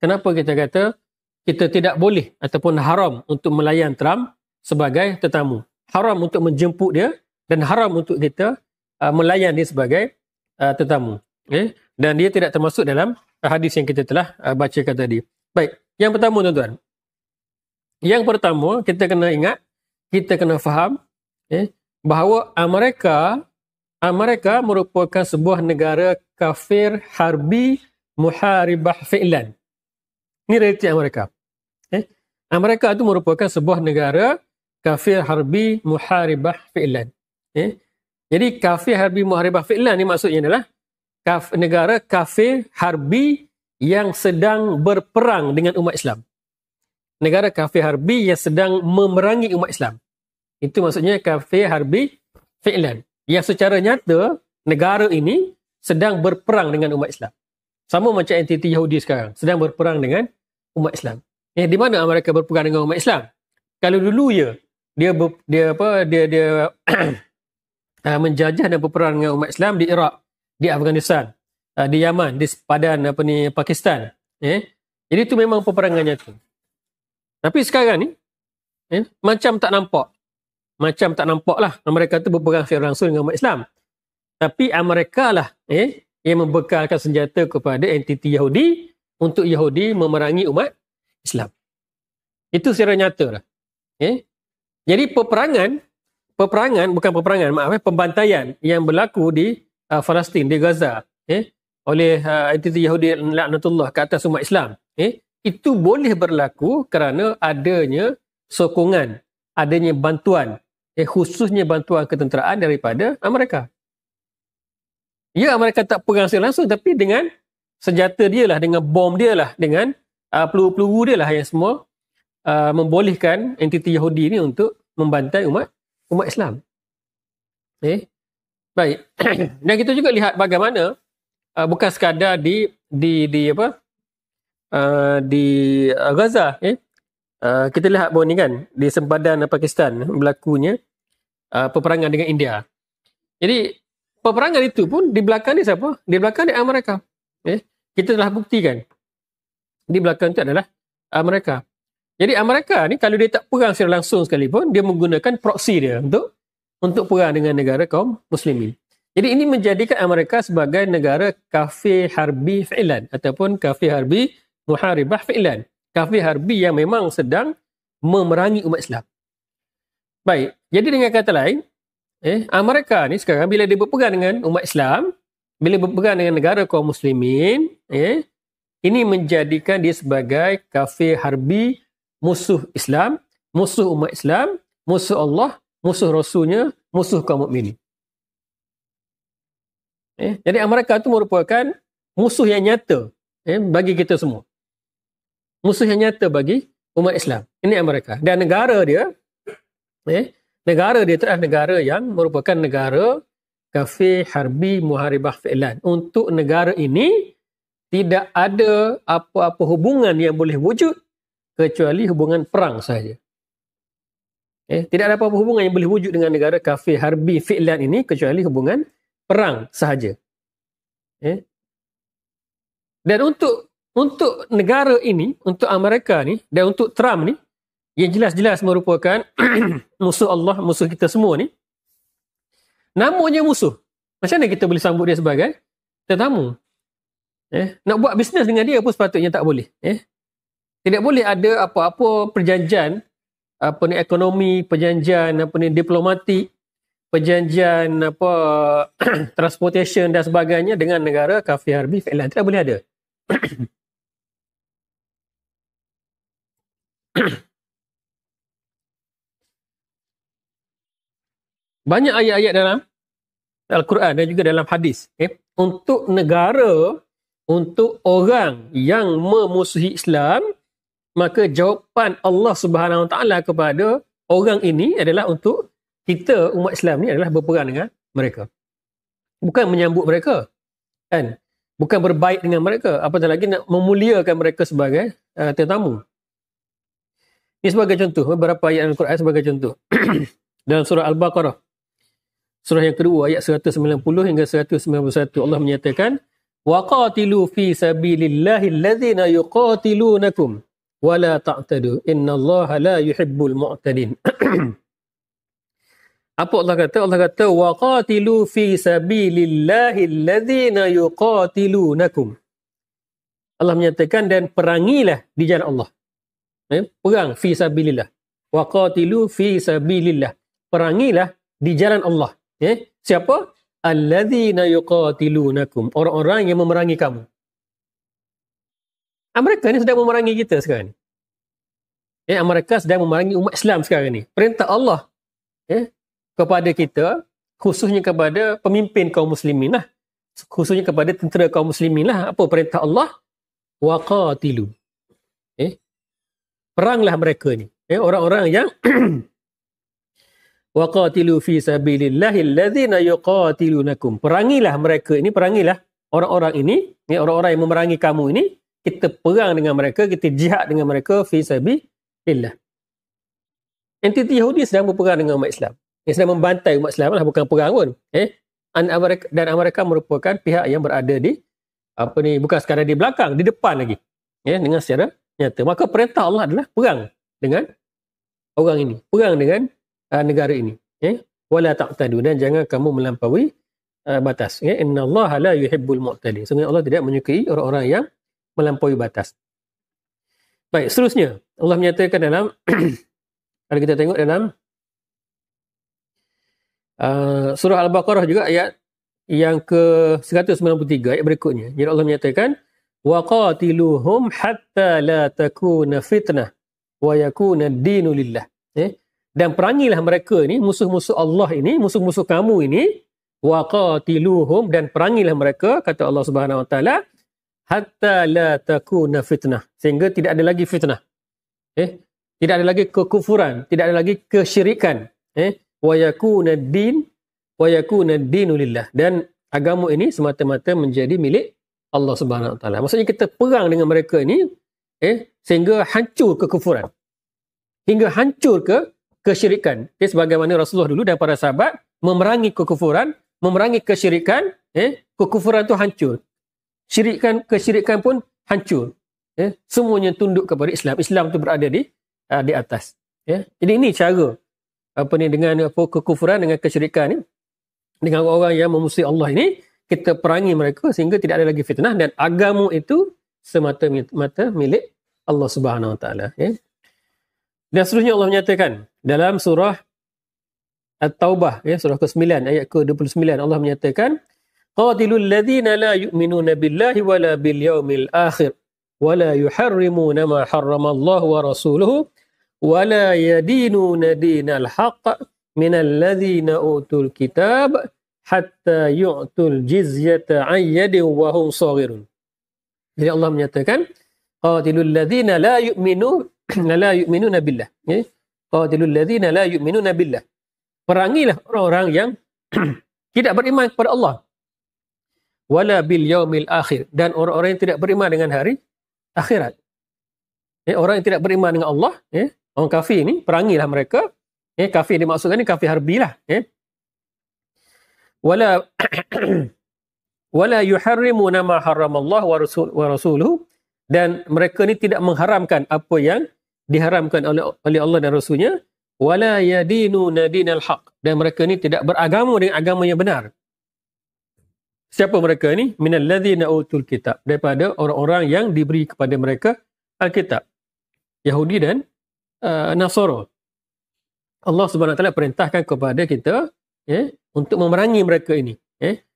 kenapa kita kata kita tidak boleh ataupun haram untuk melayan Trump sebagai tetamu. Haram untuk menjemput dia dan haram untuk kita melayan dia sebagai tetamu. Okay? Dan dia tidak termasuk dalam hadis yang kita telah bacakan tadi. Baik, yang pertama tuan-tuan. Yang pertama, kita kena ingat, kita kena faham bahawa Amerika merupakan sebuah negara kafir harbi muharibah fi'lan. Ini realiti Amerika. Amerika itu merupakan sebuah negara kafir harbi muharibah fi'lan. Jadi kafir harbi muharibah fi'lan ni maksudnya adalah negara kafir harbi yang sedang berperang dengan umat Islam. Negara kafir harbi yang sedang memerangi umat Islam. Itu maksudnya kafir harbi fi'lan. Yang secara nyata negara ini sedang berperang dengan umat Islam. Sama macam entiti Yahudi sekarang sedang berperang dengan umat Islam. Di mana Amerika berperang dengan umat Islam? Kalau dulu dia menjajah dan berperang dengan umat Islam di Iraq, di Afghanistan, di Yaman, di sepadan Pakistan. Jadi itu memang peperangan nyata. Tapi sekarang ni macam tak nampak. Macam tak nampak lah mereka tu berperang secara langsung dengan umat Islam. Tapi Amerika lah yang membekalkan senjata kepada entiti Yahudi untuk Yahudi memerangi umat Islam. Itu secara nyata lah. Jadi pembantaian yang berlaku di Palestin, di Gaza, oleh entiti Yahudi laknatullah ke atas umat Islam, itu boleh berlaku kerana adanya sokongan, adanya bantuan, khususnya bantuan ketenteraan daripada Amerika. Ya, Amerika tak perang secara langsung, tapi dengan senjata dia lah, dengan bom dia lah, dengan peluru-peluru dia lah yang semua membolehkan entiti Yahudi ni untuk membantai umat Islam. Baik. Dan kita juga lihat bagaimana bukan sekadar di Gaza. Kita lihat bahawa ni kan di sempadan Pakistan berlakunya peperangan dengan India. Jadi peperangan itu pun di belakang ni siapa? Di belakang ni Amerika. Kita telah buktikan di belakang itu adalah Amerika. Jadi Amerika ni kalau dia tak perang secara langsung sekalipun, dia menggunakan proksi dia untuk perang dengan negara kaum muslimin. Jadi ini menjadikan Amerika sebagai negara kafir harbi fi'lan ataupun kafir harbi muharibah fi'lan. Kafir harbi yang memang sedang memerangi umat Islam. Baik, jadi dengan kata lain, Amerika ni sekarang bila dia berperang dengan umat Islam, bila berperang dengan negara kaum muslimin, ini menjadikan dia sebagai kafir harbi, musuh Islam, musuh umat Islam, musuh Allah, musuh Rasulnya, musuh kaum mukminin. Jadi Amerika itu merupakan musuh yang nyata bagi kita semua. Musuh yang nyata bagi umat Islam. Ini Amerika. Dan negara dia adalah negara yang merupakan negara kafir harbi muharibah fi'lan. Untuk negara ini tidak ada apa-apa hubungan yang boleh wujud kecuali hubungan perang sahaja. Tidak ada apa-apa hubungan yang boleh wujud dengan negara kafir harbi fi'lan ini kecuali hubungan perang sahaja. Dan untuk negara ini, untuk Amerika ni dan untuk Trump ni, yang jelas-jelas merupakan musuh Allah, musuh kita semua ni, namanya musuh. Macam mana kita boleh sambut dia sebagai tetamu? Nak buat bisnes dengan dia pun sepatutnya tak boleh. Tidak boleh ada apa-apa perjanjian ekonomi, perjanjian diplomatik, perjanjian transportation dan sebagainya dengan negara kafir harbi fi'lan. Tidak boleh ada. Banyak ayat-ayat dalam Al-Quran dan juga dalam hadis untuk negara, untuk orang yang memusuhi Islam, maka jawapan Allah Subhanahu Wa Taala kepada orang ini adalah untuk kita umat Islam ni adalah berperang dengan mereka. Bukan menyambut mereka, kan? Bukan berbaik dengan mereka, apatah lagi nak memuliakan mereka sebagai tetamu. Ini sebagai contoh, beberapa ayat Al-Quran sebagai contoh. Dalam surah Al-Baqarah, surah yang kedua ayat 190 hingga 191, Allah menyatakan, وَقَاتِلُوا فِي سَبِيلِ اللَّهِ الَّذِينَ يُقَاتِلُونَكُمْ وَلَا تَعْتَدُوا إِنَّ اللَّهَ لَا يُحِبُّ الْمُعْتَدِينَ. Apa Allah kata? Allah kata وَقَاتِلُوا فِي سَبِيلِ اللَّهِ الَّذِينَ يُقَاتِلُونَكُمْ. Allah menyatakan dan perangilah di jalan Allah. Perang fi sabilillah. Waqatilu fi sabilillah. Perangilah di jalan Allah. Siapa? Alladzina yuqatilunakum. Orang-orang yang memerangi kamu. Mereka ni sedang memerangi kita sekarang ni. Mereka sedang memerangi umat Islam sekarang ni. Perintah Allah kepada kita, khususnya kepada pemimpin kaum muslimin lah. Khususnya kepada tentera kaum muslimin lah. Apa perintah Allah? Waqatilu. Peranglah mereka ni. Orang-orang yang waqatilu fi sabilillahi alladzina yuqatilunakum. Perangilah mereka ini, perangilah orang-orang ini, orang-orang yang memerangi kamu ini, kita perang dengan mereka, kita jihad dengan mereka fi sabilillah. Entiti Yahudi sedang berperang dengan umat Islam. Yang sedang membantai umat Islam lah, bukan perang pun. Dan mereka merupakan pihak yang berada di bukan sekadar di belakang, di depan lagi. Dengan secara nyata. Maka perintah Allah adalah perang dengan orang ini, perang dengan negara ini. Wala taqtadu, dan jangan kamu melampaui batas. Innallaha la yuhibbul mu'tadin. Sebenarnya Allah tidak menyukai orang-orang yang melampaui batas. Baik, seterusnya Allah menyatakan dalam kalau kita tengok dalam surah Al-Baqarah juga ayat yang ke-193 ayat berikutnya. Jadi Allah menyatakan waqatiluhum hatta la takuna fitnah wa yakuna ad-dinu lillah. Dan perangilah mereka ni, musuh-musuh Allah ini, musuh-musuh kamu ini, waqatiluhum, dan perangilah mereka, kata Allah Subhanahu wa taala, hatta la takuna fitnah, sehingga tidak ada lagi fitnah. Tidak ada lagi kekufuran, tidak ada lagi kesyirikan. Wa yakuna ad-din wa yakuna ad-dinu lillah, dan agama ini semata-mata menjadi milik Allah Subhanahu wa taala. Maksudnya kita perang dengan mereka ini sehingga hancur kekufuran. Hingga hancur kesyirikan. Sebagaimana Rasulullah dulu dan para sahabat memerangi kekufuran, memerangi kesyirikan, kekufuran itu hancur. Kesyirikan pun hancur. Semuanya tunduk kepada Islam. Islam itu berada di atas. Jadi ini cara dengan kekufuran, dengan kesyirikan ni, dengan orang-orang yang memusuhi Allah ini, kita perangi mereka sehingga tidak ada lagi fitnah, dan agama itu semata-mata milik Allah Subhanahu wa taala. Dan seterusnya Allah menyatakan dalam surah At-Taubah, surah ke-9 ayat ke-29, Allah menyatakan qatilul ladzina la yu'minuna billahi wala bil yaumil akhir wala yuharrimuna ma harrama Allah wa rasuluhu wala yadinuna dinal haqq minal ladzina utul kitab hatta yu'tul jizyata 'an yadin wa hum saghirun. Jadi Allah menyatakan qatilul ladzina la yu'minuna billah. Qatilul ladzina la yu'minuna billah. Perangilah orang-orang yang tidak beriman kepada Allah. Wala bil yaumil akhir, dan orang-orang yang tidak beriman dengan hari akhirat. Orang yang tidak beriman dengan Allah, orang kafir ni, perangilah mereka. Kafir dimaksudkan ni kafir harbilah. Wala yuharrimuna ma harramallahu wa rasuluhu, dan mereka ni tidak mengharamkan apa yang diharamkan oleh Allah dan Rasulnya. Wala yadinuna dinal haq, dan mereka ni tidak beragama dengan agama yang benar. Siapa mereka ni? Minal ladzina utul kitab, daripada orang-orang yang diberi kepada mereka Alkitab, Yahudi dan Nasara. Allah Subhanahu wa taala perintahkan kepada kita untuk memerangi mereka ini.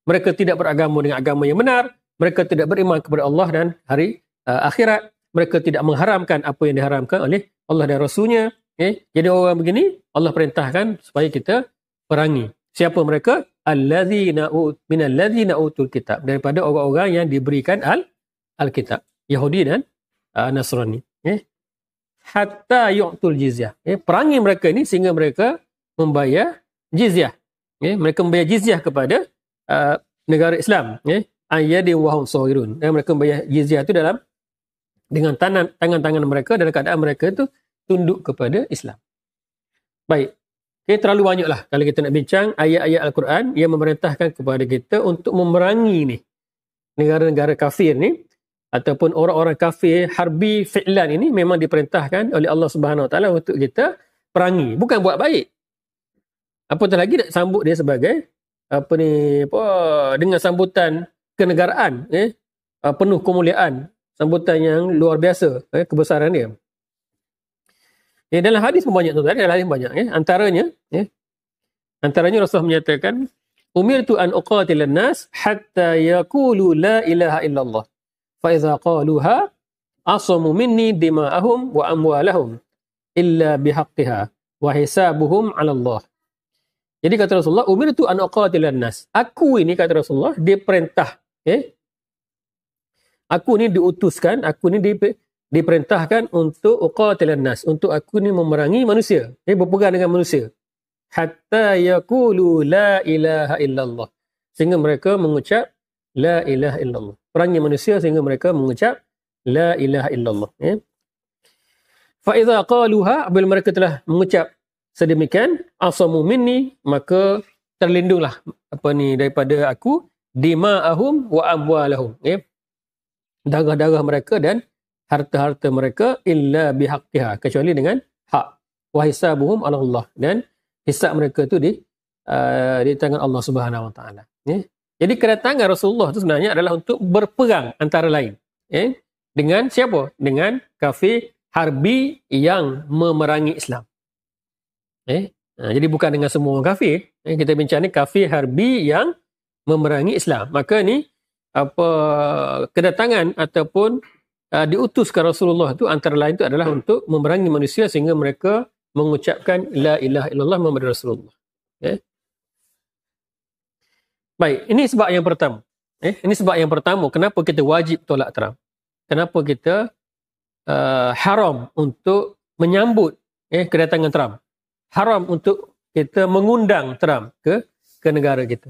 Mereka tidak beragama dengan agama yang benar, mereka tidak beriman kepada Allah dan hari akhirat, mereka tidak mengharamkan apa yang diharamkan oleh Allah dan Rasulnya. Jadi orang begini Allah perintahkan supaya kita perangi. Siapa mereka? Minal ladzina utul kitab, daripada orang-orang yang diberikan Alkitab, Yahudi dan Nasrani. Hatta yu'tul jizyah. Perangi mereka ini sehingga mereka membayar jizyah. Mereka membayar jizyah kepada negara Islam. Ayyadi wa hum saghirun. Mereka membayar jizyah itu dengan tangan-tangan mereka dalam keadaan mereka itu tunduk kepada Islam. Baik. Terlalu banyaklah kalau kita nak bincang ayat-ayat Al-Quran yang memerintahkan kepada kita untuk memerangi ni. negara-negara kafir ni ataupun orang-orang kafir harbi fi'lan ini memang diperintahkan oleh Allah Subhanahu Wa Taala untuk kita perangi, bukan buat baik. Apatah lagi nak sambut dia sebagai dengan sambutan kenegaraan, penuh kemuliaan, sambutan yang luar biasa, kebesaran dia. Dalam hadis pun banyak tuan-tuan, dalam hadis banyak. Antaranya Rasulullah menyatakan, umirtu an uqatilan nas hatta yaqulu la ilaha illallah. Fa idza qaluha asamu minni dima'ahum wa amwalahum illa bihaqqiha wa hisabuhum 'ala Allah. Jadi kata Rasulullah, umirtu an uqatilan nas. Aku ini, kata Rasulullah, diperintah. Aku ni diutuskan, aku ni diperintahkan untuk uqatilan nas, untuk aku ni memerangi manusia, berpegang dengan manusia. Hatta yaqulu la ilaha illallah. Sehingga mereka mengucap la ilaha illallah. Perangi manusia sehingga mereka mengucap la ilaha illallah. Fa idza qaluha, apabila mereka telah mengucap sedemikian, asamu minni, maka terlindunglah daripada aku, dima'ahum wa amwalahum, darah-darah mereka dan harta-harta mereka, illa bihaqqiha, kecuali dengan hak, wa hisabuhum 'ala Allah, dan hisab mereka tu di tangan Allah Subhanahu Wa Taala. Jadi kedatangan Rasulullah itu sebenarnya adalah untuk berperang antara lain, dengan siapa? Dengan kafir harbi yang memerangi Islam. Jadi bukan dengan semua orang kafir. Kita bincang ni kafir harbi yang memerangi Islam. Maka ni kedatangan ataupun diutuskan Rasulullah itu antara lain itu adalah untuk memerangi manusia sehingga mereka mengucapkan la ilaha illallah Muhammadur Rasulullah. Baik, ini sebab yang pertama. Ini sebab yang pertama kenapa kita wajib tolak Trump. Kenapa kita haram untuk menyambut kedatangan Trump. Haram untuk kita mengundang Trump ke negara kita.